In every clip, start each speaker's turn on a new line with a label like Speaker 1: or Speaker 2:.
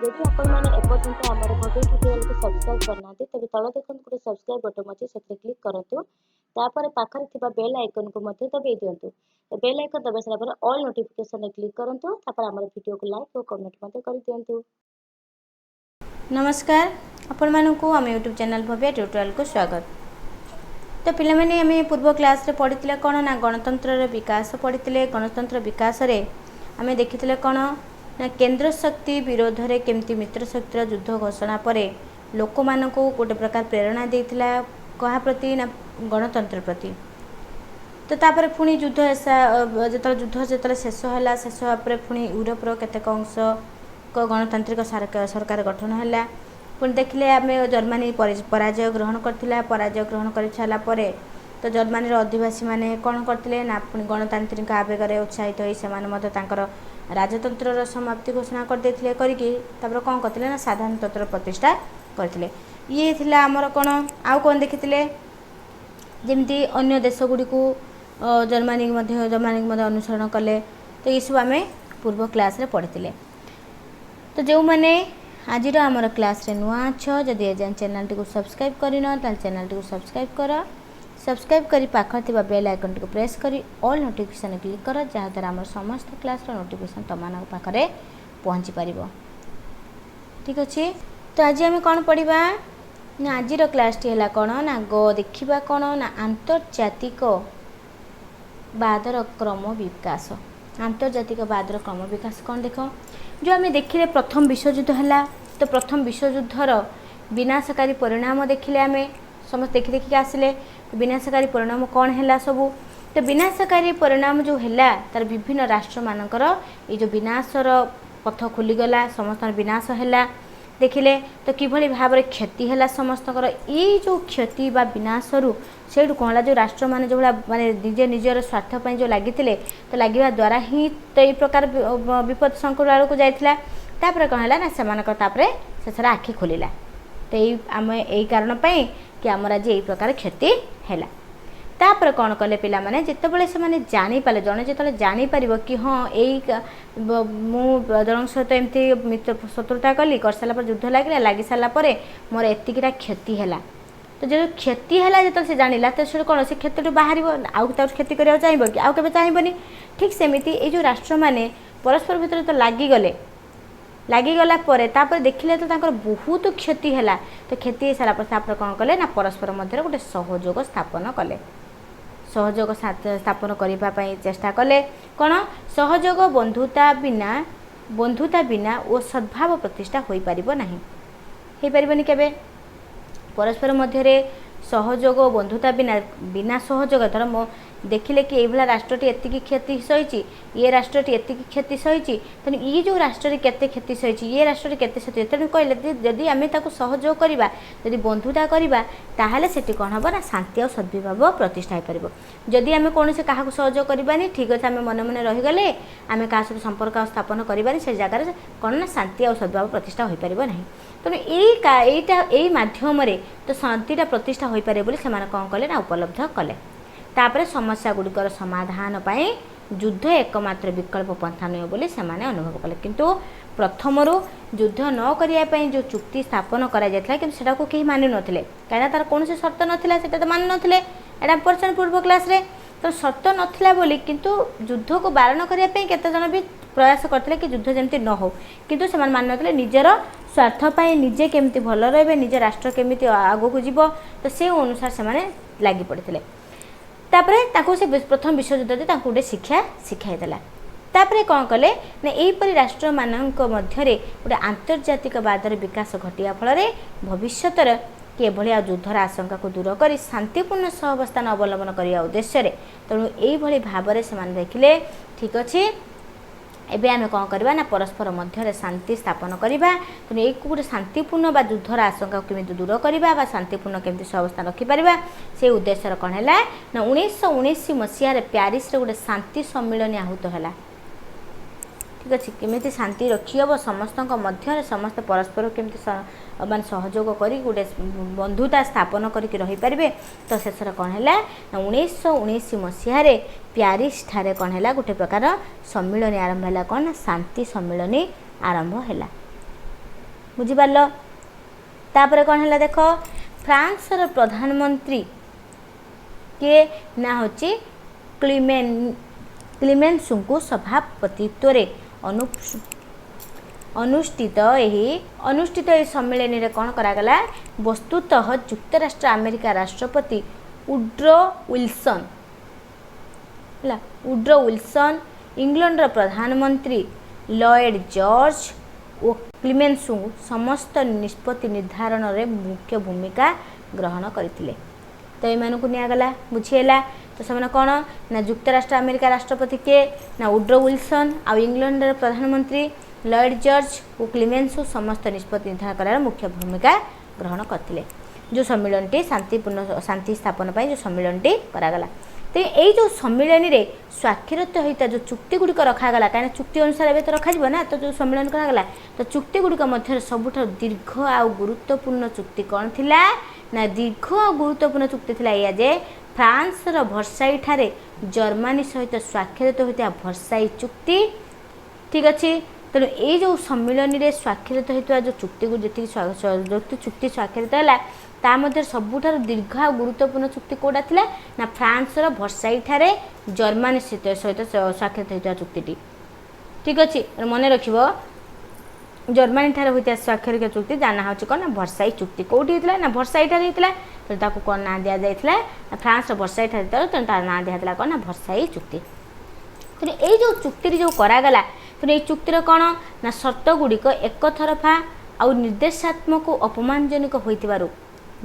Speaker 1: जदि आपने एपर्यंत आम भव्य ट्यूटोरियल को सब्सक्राइब करना तेज तल देखते गोटे सब्सक्राइब बटन अच्छे से क्लिक करूँ तापर पाखे बेल आइकन को दबाई दिंतु बेल आइकन दबाई सारा ऑल नोटिफिकेशन क्लिक करूँ आम वीडियो को लाइक और कमेंट कर दिंतु।
Speaker 2: नमस्कार आपण मानकु आम यूट्यूब चैनल भव्य ट्यूटोरियल को स्वागत। तो पिला माने आम पूर्व क्लास रे पढ़ी कौन ना गणतंत्र विकास पढ़ी। गणतंत्र विकास रे आम देखी कौन ना केंद्र शक्ति विरोध रे केमती मित्र शक्तिर युद्ध घोषणा पर लोक मानकु गोटे प्रकार प्रेरणा देइथिला कहा प्रति ना गणतंत्र प्रति। तो तापर पुणी युद्ध जो युद्ध जो शेष है शेष होगा पुणी यूरोपर केतेक अंश गणतांत्रिक सरकार गठन है। पुणी देखिले आम जर्मनी पराजय ग्रहण करथिला। पराजय ग्रहण कर सारापर तो जर्मनी अधिवासी माने कौन करते ना पुणी गणतांत्रिक आवेग उत्साहित होई से तांकर राजतंत्र समाप्ति घोषणा करदे करके कौन करते ना साधारणतंत्र प्रतिष्ठा करते। ये थिला आमर कौन आउ कौन देखिथिले जेमती अन्य देश गुड़ी को जर्मनी अनुसरण कले। तो ये सब आम पूर्व क्लास रे पढ़ी। तो जो मैंने आज आमर क्लास रे नुआ अच्छ जदि एजान चैनल टी को सब्सक्राइब करना चैनल टी को सब्सक्राइब कर। सब्सक्राइब करी पाखर थिबा बेल आइकन टी को प्रेस करी ऑल नोटिफिकेशन क्लिक कर जहाँद्वारा आम समस्त क्लास रो नोटिफिकेशन तुम पाखे पहुँची पार। ठीक अच्छे। तो आज आम कौन पढ़ा ना आज क्लास टी है कौन ना देखा कौन ना आंतर्जातिक बादर क्रम विकास। आंतर्जातिक बादर क्रम विकास कौन देख जो आम देखिले प्रथम विश्वयुद्ध है। तो प्रथम विश्वयुद्धर विनाशकारी परिणाम देखिले आम समस्त देखी आसिले। विनाशकारी परिणाम कौन है सबू। तो विनाशकारी परिणाम जो है तार विभिन्न राष्ट्र मानकर ये जो विनाशर पथ खोलीगला समस्त विनाश है देखिले। तो किभली भाव में क्षति है समस्त ये जो क्षति बा विनाशरू से कौन है जो राष्ट्र मैंने जो माने निजे निजर स्वार्थपाई जो लगी तो लगे द्वारा ही तो ये प्रकार विपद संकट आड़ को जाता कौन है ना से शेष आखि खोलिला। तो ये आम यही कारण कि आमर आज यही प्रकार क्षति है। तापर कौन कले पिला माने जितेबाला से जानी पाले जड़े जो जानीपर कि हाँ यही जन सहित एमती मित्र शत्रुता कली कर सारापर युद्ध लगी सारापर मोर एतिकीटा क्षति है। तो जो क्षति है जो से जाना तो से कौन से क्षति बाहर आउ क्षति करने चाहिए कि आउ के चाहबनी। ठीक सेमती ये जो राष्ट्र मैंने परस्पर भितर तो लगिगला तापर देखिले तो बहुत क्षति है। तो क्षति सारापर कौन कले ना परस्पर मध्य गोटे सहयोग स्थापन कले। सहयोग स्थापन करने चेष्टा कले कौन सहयोग बंधुता बिना और सद्भाव प्रतिष्ठा हो पारिबो नहीं हो पारिबनी केबे। परस्पर मध्य सहयोग बंधुता बिना सहयोग धर मो देखिले कि ये राष्ट्रटी एतिकी क्षति सही ये राष्ट्रटी एतिकी क्षति सही तेणु ये जो राष्ट्र केते क्षति सही ये राष्ट्र केते क्षति तेणु कहले जदि आम सहयोग करवा जदि बंधुता करवा ताहले सेठी कौन हम ना शांति और सद्भाव प्रतिष्ठा हो पार। जदि आम कौन से क्या सहयोग करवानी ठीक अच्छे आम मन मन रहीगले आम क्या सब संपर्क स्थापन करवानी से जगार कौन ना शांति और सद्भाव प्रतिष्ठा हो पार नहीं। तेणु यही मध्यम तो शांतिटा प्रतिष्ठा हो पारे बोली से कौन कले ना उपलब्ध कले। तापर समस्या गुड़िकर समाधान पाई युद्ध एकमात्र विकल्प पंथा नुहे बोली से अनुभव कले। किंतु प्रथम युद्ध न करने जो चुक्ति स्थापन कराइला कि कहीं मानि नथिले कहीं तार कौन से शर्त नाला तो मानि नथिले एटा पर्सन पूर्व क्लास रे। तो शर्त नाला बोली किंतु युद्ध को बारण करने केते जन भी प्रयास करते कि युद्ध जमती न हो किंतु से मानि नथिले निजर स्वार्थपाई निजे केमती भल रहे निज राष्ट्र केमिति आगो को जीव तो से अनुसार से लगी पड़ते। तापर से प्रथम विश्वयुद्ध गोटे शिक्षा शिखाईदेला। तापर कौन कले ना यहीपरि राष्ट्र मानक मध्य गोटे आंतर्जातिक बादर विकास घटिया फल भविष्य कि भाई युद्धर आशंका को दूर कर शांतिपूर्ण सहवस्थान अवलंबन करने उद्देश्य तेणु यही भाव में से देखिले ठीक अच्छे एबे आमे कौन करवा ना परस्पर मध्य शांति स्थापन करवा। तेणु एक गोटे शांतिपूर्ण बा युद्धर आशंका केमिति दूर करवा शांतिपूर्ण केमिति सहवस्थान रखिपर से उद्देश्य कौन है ना 1919 मसीह प्यारिस गोटे शांति सम्मेलन आहूत है। ठीक अच्छे केमिति शांति रखी हम समस्त मध्य समस्त परस्पर केमिति मान सहयोग करी गोटे बंधुता स्थापन करके रही पारे। तो शेष कौन है ना 1919 मसीह प्यारिस ठारे कौन है गोटे प्रकार सम्मिलन आरंभ है कौन शांति सम्मिलन आरंभ है। बुझिपार तापर कौन है देख फ्रांस प्रधानमंत्री के ना होची क्लीमेंसुଙ୍କୁ सभापतित्व रे अनुष्ठित यही सम्मेलन रे कौन करागला वस्तुतः युक्तराष्ट्र अमेरिका राष्ट्रपति वुड्रो विल्सन इंग्लैंड प्रधानमंत्री लॉयड जॉर्ज और क्लीमेंसु समस्त निष्पत्ति निर्धारण रे मुख्य भूमिका ग्रहण करथिले। तो एमानकु नियागला बुझिएला तो से कौन ना युक्तराष्ट्र अमेरिका राष्ट्रपति के ना वुड्रो विल्सन आ इंग्लैंड प्रधानमंत्री लॉयड जॉर्ज और क्लीमेंसु समस्त निष्पत्ति निर्धारण करार मुख्य भूमिका ग्रहण करथिले। जो सम्मेलन टी शांति स्थापन जो सम्मेलन टी करागला। तो यही जो सम्मेलन रे स्वाक्षरित होता जो चुक्ति गुड़िक रखागला कहीं चुक्ति अनुसार एवं तो रखा ना तो जो सम्मेलन करागला तो चुक्ति गुड़िक मध्य सबुठ दीर्घ आ गुरुत्वपूर्ण चुक्ति कौन थिला ना दीर्घ आ गुरुत्वपूर्ण चुक्ति थिला या जे फ्रांस रो वर्साई ठारे जर्मनी सहित स्वाक्षरित होता वर्साई चुक्ति ठीक अच्छे। तेणु ये जो सम्मेलन रे स्वाक्षरित होता जो चुक्ति को जी चुक्ति स्वाक्षरित है ता मध्य सबुठार दीर्घ आ गुरुत्वपूर्ण चुक्ति कोड़ा थिला ना फ्रांस रो वर्साई ठारे जर्मनी सहित स्वाक्षरित होता चुक्ति ठीक अच्छे। मन रखिबो जर्मनी ठारे होता स्वाक्षरित चुक्ति जाना होची कोन ना वर्साई चुक्ति कोठी होता ना वर्साई ठारे होता तो ताको कोन ना दिया जाइथिला फ्रांस रो वर्साई ठारे तो तार ना दिया हला कोन ना वर्साई चुक्ति। तो ये जो चुक्ति जो करागला तो ये चुक्तिर कौन ना शर्त गुड़िक एक तरफा आउ निर्देशात्मक अपमानजनक होइतिबारु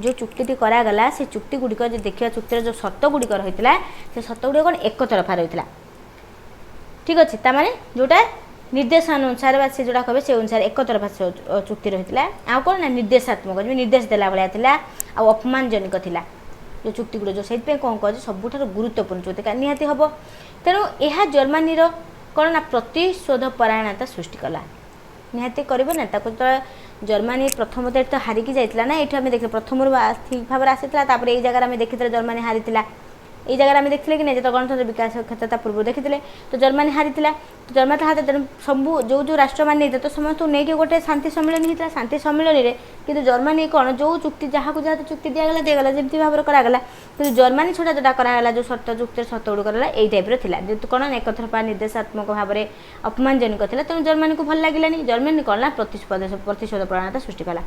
Speaker 2: जो चुक्ति करागला से चुक्ति गुड़िक जो देखिए चुक्तिर जो शर्त गुड़िक रही से शर्त गुड़िक कौन एक तरफा रही ठीक अच्छे तार जोटा निर्देश अनुसार से जोड़ा कहे से अनुसार एक तरफा चुक्ति रही आ कौन ना निर्देशात्मक जो निर्देश देला भाया आ अपमानजनक थिला जो चुक्ति गुड़ जो से कौन कह सबुठ गुरुत्वपूर्ण चुक्ति निहाती हम। तेणु यह जर्मनी कौन ना प्रतिशोध परायणता सृष्टि कला निहाती करेंगे ना तो जर्मनी प्रथम तो हारिकी जाइला ना ये देखिए प्रथम ठीक भाव आसाला ये जगह आम देखी जर्मनी हारी ये जगह आम देखते कि नहीं जो गणतंत्र विकास क्षेत्र पूर्व देखी तो जर्मनी हारी तो जर्मनी हाथ सब जो जो राष्ट्र मान तो समस्त नहीं गोटे शांति सम्मेलन होता शांति सम्मेलन में कि जर्मनी कौन जो चुक्ति जहाँ को जहाँ चुक्ति दिगला जमी भाव करागला कि जर्मनी छड़ा जोटा करागला जो शर्त चुक्ति शर्त गुड़ कराला यही टाइप जेहतु कौन एक तरफा निर्देशात्मक भाव में अपमानजनक था तेणु जर्मनी को भल लगे जर्मनी कौन ना प्रतिशोध प्रवणता सृष्टि कला।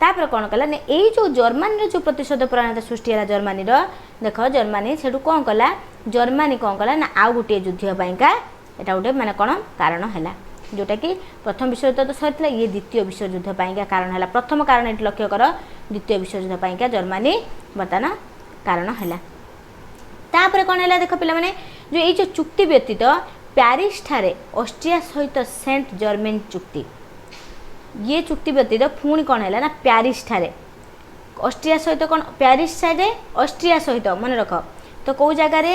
Speaker 2: तापर कौन कला ना यही जो जर्मनी जो प्रतिशोध प्रवणता सृष्टि है जर्मनी देख जर्मनी से कौन कला जर्मनी कौन कला ना आउ गोटे युद्ध पाइका एटा गोटे माने कौन कारण है जोटा कि प्रथम विश्वयुद्ध तो सर ये द्वितीय विश्वयुद्ध पाइका कारण है प्रथम कारण ये लक्ष्य कर द्वितीय विश्वयुद्ध पाइका जर्मनी बर्तमान कारण है। तापर कौन है देख पे जो ये चुक्ति व्यतीत प्यारिस ठारे ऑस्ट्रिया सहित सेंट जर्मन चुक्ति ये चुक्ति व्यतीत पुणी कौन है ना प्यारिस ठारे ऑस्ट्रिया सहित कौन प्यारिस ठारे ऑस्ट्रिया सहित मन रख तो कौ जगार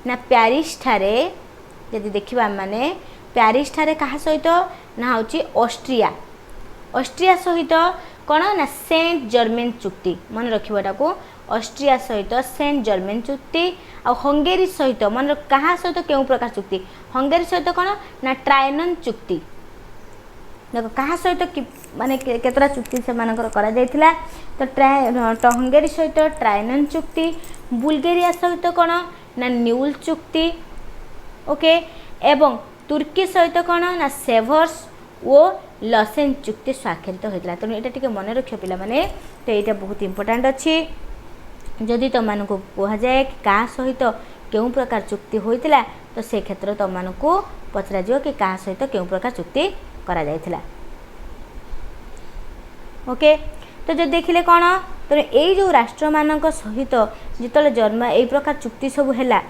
Speaker 2: ना प्यारिस ठारे यदि देखा माने प्यारिस ठारे कहा सहित ना हूँ ऑस्ट्रिया ऑस्ट्रिया सहित कौन ना सेंट जर्मन चुक्ति मन रखा को ऑस्ट्रिया सहित सेंट जर्मन चुक्ति आ हंगेरी सहित मन क्या सहित क्यों प्रकार चुक्ति हंगेरी सहित कौन ना ट्रायनन चुक्ति देख क्या सहित माने केतरा चुक्ति से तो हंगेरी सहित ट्रायनन चुक्ति बुल्गेरिया सहित कौन ना न्यूल चुक्ति ओके एवं तुर्की सहित कौन ना सेवर्स और लसेन चुक्ति स्वाक्षरित होता तेणु यहाँ टे मन रख पिला माने तो यहाँ बहुत इंपोर्टाट अच्छी जदि तुम को कहुए कि क्या सहित क्यों प्रकार चुक्ति होता तो से क्षेत्र तुम को पचरा कि क्या सहित क्यों प्रकार चुक्ति करा जायथिला ओके। तो जो देखिले कौन तो यही जो राष्ट्र मानक सहित जिते जर्मा यही प्रकार चुक्ति सब है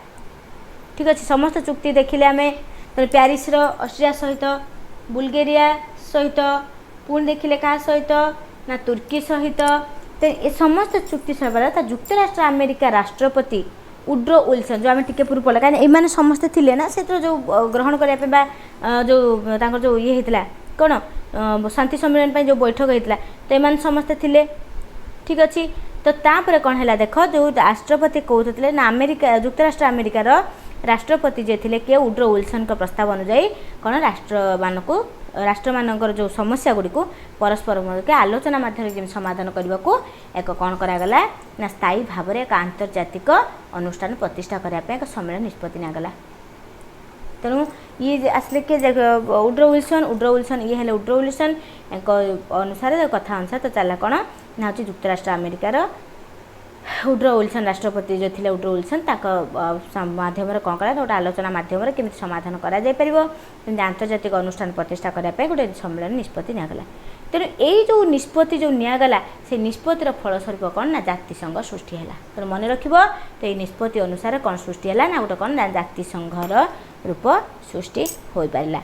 Speaker 2: ठीक अच्छे समस्त चुक्ति देखिले आम तो प्यारिस ऑस्ट्रिया सहित बुल्गेरिया सहित पुणी देखिले क्या सहित ना तुर्की सहित तो ये समस्त चुक्ति सहित युक्तराष्ट्र अमेरिका राष्ट्रपति वुड्रो विल्सन जो आम टे पूर्व पढ़ा कहीं एम समस्ते थे ना से तो जो ग्रहण करने जो जो ये होता कौन शांति सम्मेलन जो बैठक होता तो एम समस्ते थे ठीक अच्छे। तो तापर कौन है देख जो राष्ट्रपति कहते ना अमेरिका युक्तराष्ट्र अमेरिकार राष्ट्रपति जे थे किए वुड्रो विल्सन प्रस्ताव अनुजाई कौन राष्ट्र मान को राष्ट्र मानकर जो समस्या गुड़ी को परस्पर मध्य आलोचना माध्यम समाधान करने को एक कौन करागला ना स्थायी भाव में एक आंतर्जातिक अनुष्ठान प्रतिष्ठा करने एक सम्मेलन निष्पत्ति निगला। तेणु ये आसले के उड्रो विल्सन ये हेले उड्रो विल्सन एक अनुसार कथा अनुसार तो चला कौन ना हूँ युक्तराष्ट्र अमेरिकार उड्रो विल्सन राष्ट्रपति जो थे उड्रो विल्सन माध्यम कौन करा गोटे आलोचना माध्यम केमी समाधान करें आंतर्जातिक अनुष्ठान प्रतिष्ठा करने गोटे सम्मेलन निष्पत्ति निगला। तेणु यही जो निष्पत्ति जो निगला से निष्पत्तिर फलस्वरूप कौन ना जातिसंघ सृष्टि है। तेणु मन रख तो ये निष्पत्ति अनुसार कौन सृष्टि है ना गोटे कौन ना जातिसंघर रूप सृष्टि हो पारा।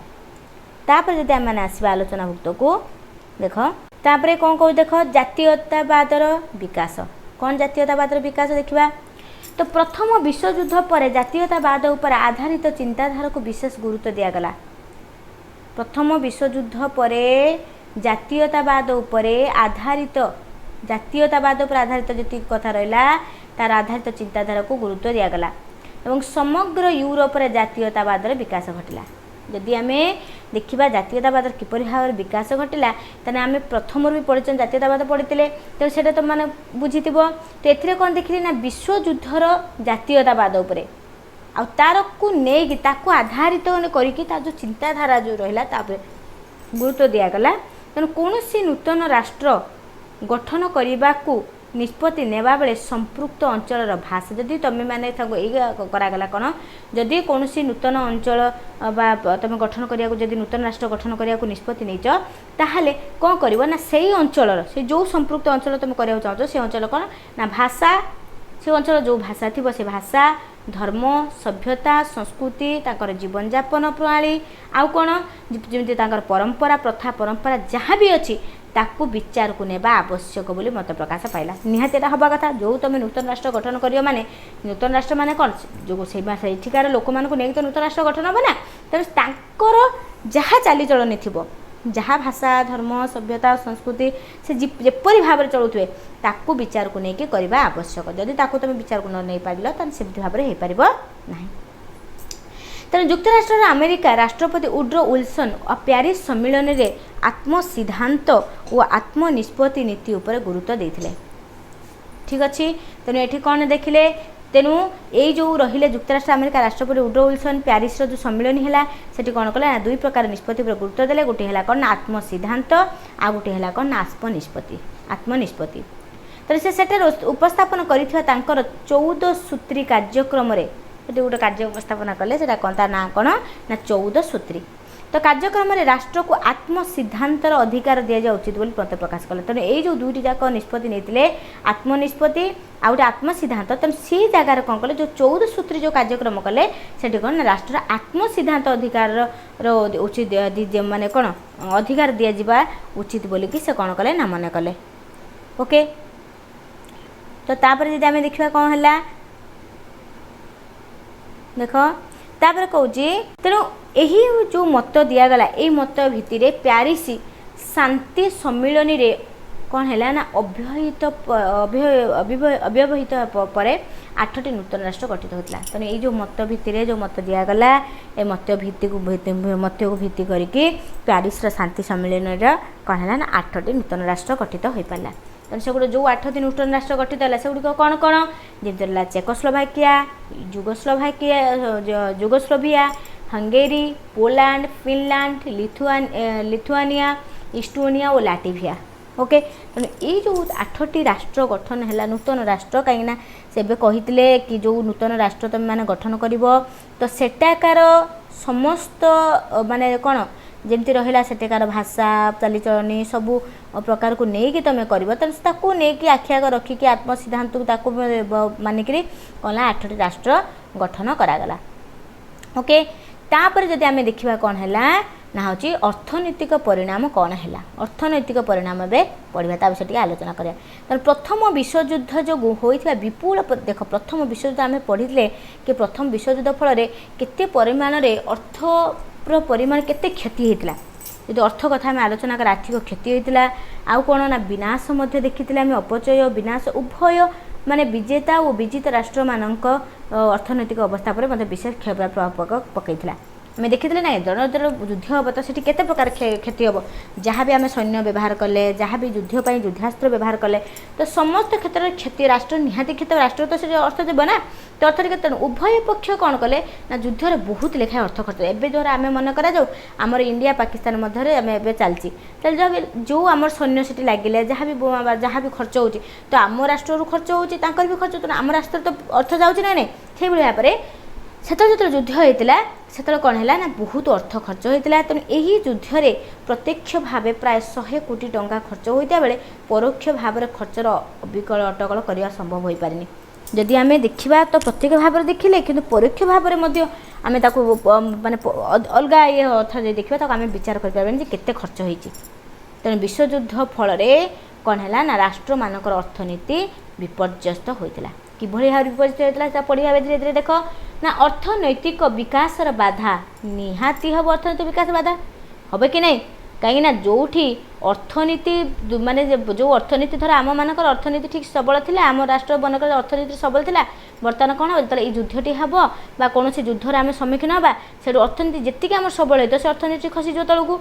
Speaker 2: तापर जब आम आसवा आलोचनाभुक्त को देख तापर कौन कह देख जातीयतावादर विकास कौन जातीयतावादर विकास देखा तो प्रथम विश्वयुद्ध पर जातीयतावाद उपर आधारित चिंताधारा को विशेष गुरुत्व दिगला। प्रथम विश्वयुद्ध पर जातीयतावाद उपर आधारित जी कथा रहा तार आधारित चिंताधारा को गुरुत्व दिगला एवं समग्र यूरोप जातीयतावादर विकास घटला। जदि आम देखा जातीयतावाद किपर भाव में विकास घटला तेना आम प्रथम भी पढ़ी जातीयतावाद पढ़ी तो ସେଇଟା तो मैंने बुझी तो ये कौन देखिए ना विश्वयुद्धर जातीयतावाद उपरे आ तार को नहीं ताकू आधारित करके जो चिंताधारा जो रहा गुरुत्व दिगला। तेणु कौन नूतन राष्ट्र गठन करने को निष्पत्ति नेबा बेले संपृक्त अंचल भाषा जदि तुम मैंने करागला कौन जदि कौन नूतन अंचल तुम गठन करिया जदि नूतन राष्ट्र गठन करिया निष्पत्ति नहीं ताहले कौन कर ना से अंचल से जो संपृक्त अंचल तुम करिया चाहो से अंचल कौन ना भाषा से अंचल जो भाषा थी से भाषा धर्म सभ्यता संस्कृति ताकर जीवन यापन प्रणाली आउ कौन जमी परंपरा प्रथा परंपरा जहाँ भी अच्छी ताकू विचार को नेबा आवश्यक बोली मत प्रकाश पाइला। निहाती एटा हवा कथा जो तुम नूतन राष्ट्र गठन करियो माने नूतन राष्ट्र माने कौन जो सेठिकार लोक मानक नहीं तो नूतन राष्ट्र गठन हे ना तेणु तांकर जहाँ चालीचलन थी जहाँ भाषा धर्म सभ्यता संस्कृति से जेपरी भाव में चलुए ताकू विचार को लेकिन करवा आवश्यक जदि ताकू तुम विचार को नहीं पार तो से भाव में हो पार ना। तेणु युक्तराष्ट्र अमेरिका राष्ट्रपति उड्रो विल्सन और प्यारिस सम्मेलन में आत्म सिद्धांत और आत्म निष्पत्ति नीति उपर गुरुत्व देते। ठीक अच्छे तेणु ये कौन देखिले तेणु यही जो रहिले युक्तराष्ट्र अमेरिका राष्ट्रपति उड्रो विल्सन प्यारिस जो सम्मेलन है सेठी कौन कला दुई प्रकार निष्पत्ति पर गुरुत्व देले गोटे है कौन आत्म सिद्धांत आ गोटे है कौन आत्म निष्पत्ति। तो से उपस्थापन कर 14 सूत्री कार्यक्रम गोटे कार्य उपस्थापन कले कौन ता ना कौन ना 14 सूत्री। तो कार्यक्रम में राष्ट्र को आत्म सिद्धांतर अधिकार दि जाए उचित बोली मत प्रकाश कले। तेणु यही जो दुईटी जाक निष्पत्ति नहीं आत्म निष्पत्ति आ गोटे आत्म सिद्धांत तेणु से जगार कौन कले जो 14 सूत्री जो कार्यक्रम कले से कौन ना राष्ट्र आत्म सिद्धांत अधिकार उचित माने कौन अधिकार दि जावा उचित बोली कि से कौन कले ना मन कले। ओके तो तापर जदि आम देखा कौन है देख तापर कौच तेणु यही जो मत दिगला यही मत भित्तिर प्यारिस शांति सम्मिलन रे कौन है ना अव्यवहित पर 8टी नूतन राष्ट्र गठित होता। तेणु ये जो मत भित्तिर जो मत दिगला ए मत को भित्ति करके प्यारिस शांति सम्मिलन कौन है ना 8टी नूतन राष्ट्र गठित हो पारा। तेणु से जो 8टी नूतन राष्ट्र गठित है सेगुड़ी कौन कौन जमी रहा Czechoslovakia Yugoslavia Hungary Poland Finland Lithuania Estonia और लाटविया। ओके तेणु ये जो 8टी राष्ट्र गठन है नूतन राष्ट्र कहीं से कहते कि जो नूतन राष्ट्र तुम मैंने गठन कर तो सेटाकार समस्त माने कौन जमती रहा सेटेकार भाषा चालीचलनी सबू प्रकार को लेकिन तुम कर ताकू नहीं आखि आग रखिकी आत्म सिद्धांत मानिक कौन 8टी राष्ट्र गठन करागला। ओके तापर जदि आम देखा कौन है ना हूँ अर्थनैतिक परिणाम कौन है अर्थनैतिक परिणाम ए पढ़ा ताप आलोचना करा। तो प्रथम विश्वयुद्ध जो होता विपुल देख प्रथम विश्वयुद्ध आम पढ़ी कि प्रथम विश्वयुद्ध फल केते परिमाण अर्थर परिमाण केते क्षति होता जो अर्थ कथा आम आलोचना कर आर्थिक क्षति होता आउ कौन ना विनाश देखी आम अपचय विनाश उभय माने विजेता और विजित राष्ट्र मानक अर्थनैतिक अवस्था पर विशेष क्षय प्रभाव पकईला। आम देखी ना जन जर युद्ध हम तो से प्रकार क्षति हम जहाँ भी आम सैन्य व्यवहार कले जहाँ भी युद्धपाई युद्धास्त्र व्यवहार कले तो समस्त क्षेत्र में क्षति राष्ट्र निहाती क्षति राष्ट्र तो से अर्थ देव ना तो अर्थ के उभय पक्ष कौन कले ना युद्ध बहुत लेखाएं अर्थ खर्च एवं द्वारा आम मन करा आमर इंडिया पाकिस्तान मध्य आम ए चलती जो आम सैन्य से लगे जहाँ भी खर्च हो तो आम राष्ट्र खर्च हो भी खर्च तो आम राष्ट्र तो अर्थ जाऊँगी ना नहीं से भाव में से जो युद्ध होता से कौन है ना बहुत अर्थ खर्च होता तेणु यही युद्ध में प्रत्यक्ष भाव प्राय 100 कोटी टंका खर्च होता बेले परोक्ष भाव में खर्चर अविकल अटकल करने संभव हो पारे जदि आम देखा तो प्रत्यक्ष भाव में देखिले कि परोक्ष भाव में आम माने अलग ये अर्थ देखा तो आम विचार करें केते खर्च होती तेणु विश्वयुद्ध फल कौन है ना राष्ट्र मानकर अर्थनीति विपर्यस्त होता किभली भाव विपर्यस्त होता पढ़ा धीरे धीरे देख ना अर्थनैतिक विकासर बाधा निहाती हम अर्थनैतिक विकास बाधा हम कि नहीं कहीं जोठी अर्थनीति माने जो अर्थनीति धर आम मानकर अर्थनीति ठीक सबल थिला आम राष्ट्र बनकर अर्थनीति सबल थिला बर्तमान कौन हो जो युद्धटी हम बा कौन युद्धर आम सम्मुखीन हाँ से अर्थनीति जीक आम सबल हो से अर्थनीति खसीज तलू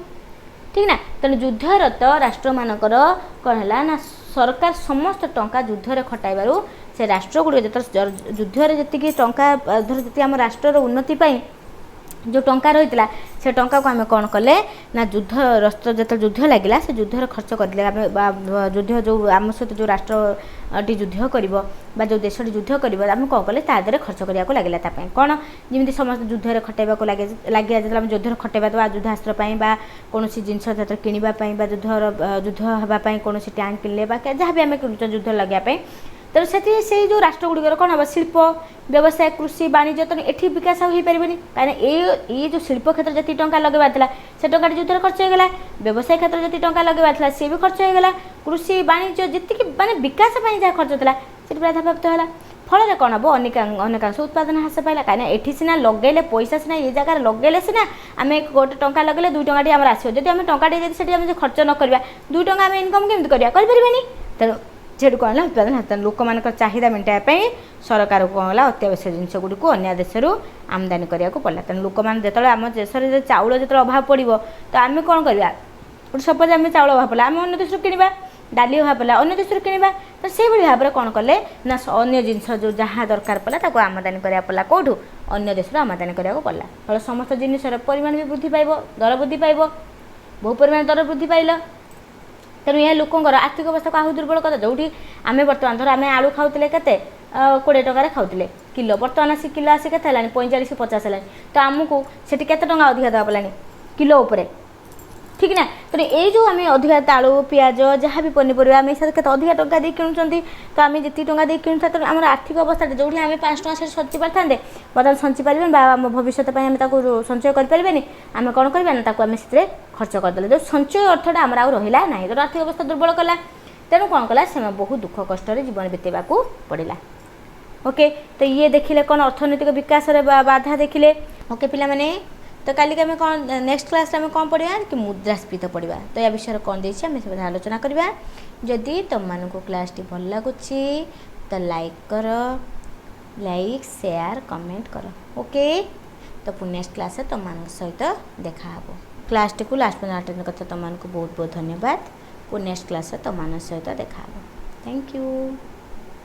Speaker 2: ठीक ना तेणु युद्धरत राष्ट्र मानकर कौन है ना सरकार समस्त टंका युद्ध खटाइबारू से राष्ट्र गुड़िक जो युद्ध जी टंका धर जी आम राष्ट्र उन्नति जो टंका रही से टंका को आम कौन कले ना युद्ध राष्ट्र जो युद्ध लगे से युद्ध खर्च करदे युद्ध जो आम सहित जो राष्ट्रटी युद्ध कर जो देश युद्ध कर आम कौन कले तादे खर्च करने को लगे कौन जमी समस्त युद्ध खटाइबा लगे जो युद्ध खटाइबा देवा युद्धास्त्र कौन जिनस किणापी युद्ध हाँपाई कौन टैंक किणले जहाँ भी आम युद्ध लगे तेणु से जो राष्ट्र गुड़िकर कौन हम शिल्प व्यवसाय कृषि वाणिज्य तेणु ये विकास हो पारे कहीं ये जो शिल्प क्षेत्र जी टंका लगेबार से टंका युद्ध खर्च होगा व्यवसाय क्षेत्र जी टंका लगेबार सी भी खर्च होगा कृषि वाणिज्य जी माने विकास जहाँ खर्च होता से बाधाप्राप्त है फल कौन हम अनेकांश उत्पादन ह्रास पाला कहीं ये सीना लगे पैसा सीना ये जगह लगे सीना आम गोटे टंका लगे 2 टंका आम आसो जब आम टंका खर्च न करवा 2 टंका आम इनकम केमती करें तेणु से कौन है उत्पादन हाथ लोक मान चाहिदा मेटाई सरकार कौन है अत्यावश्यक जिनस गुड़िक अन्य देश आमदानी करने को पड़ा तेणु लोक मैंने जो आम देश में चाउल जो अभाव पड़ो तो आम कौन करवा सपोज आम चाउल अभाव पड़ा आम अन्य देश किणवा डाली अभाव पड़ा अन्य देश किणवा तो से भाव में कौन कले ना अन्य जिनस जो जहाँ दरकार पड़ा आमदानी करा पड़ा कौटू अन्य देश आमदानी करा पड़ा फल समस्त जिनसर परिमाण भी वृद्धि पाइब दर वृद्धि पाइब बहु परिमाण दर वृद्धि पाइल तेणु यह लोकंर आर्थिक अवस्था को आहु दुर्बल कर जो आम बर्तमान धर आम आलू खाऊले के 20 टकर खाऊले किलो बर्तमान आसी किलो आसी के 45-50 है तो आमको से केते टंका अधिका देवा पड़ानी किलो उपरे ठीक ना तेणु ये जो आम अधिका आलू पियाज जहाँ भी पनीपरिया आम के अधिका टंका दे किणुंट तो आम जी टंका दे किणुता तो आम आर्थिक अवस्था जो आम 5 टंका से सची पारे बर्तमान सची पारे आम भविष्य आम संचय करें आम कौन करवा आम से खर्च करदे जो संचय अर्थटा आम रहा ना तो आर्थिक अवस्था दुर्बल कला तेणु कौन कला से बहुत दुख कष्ट जीवन बीतेवा पड़ा ओके तो ये देखिले कौन अर्थनैतिक विकास बाधा देखिले ओके पिला माने तो काली आम कौन नेक्स्ट क्लास में कौन पढ़ा कि मुद्रास्फीति पढ़ा तो या विषय कौन देसी आम सब आलोचना करवा जदि तुम मानक क्लास टी भल लगुच तो लाइक शेयर कमेंट कर ओके तो पुणी नेक्स्ट क्लास तुम सहित देखा क्लास टी को लास्ट में अटेंड करते तुमको बहुत बहुत धन्यवाद पुणी नेक्स्ट क्लास तुम सहित देखा थैंक यू।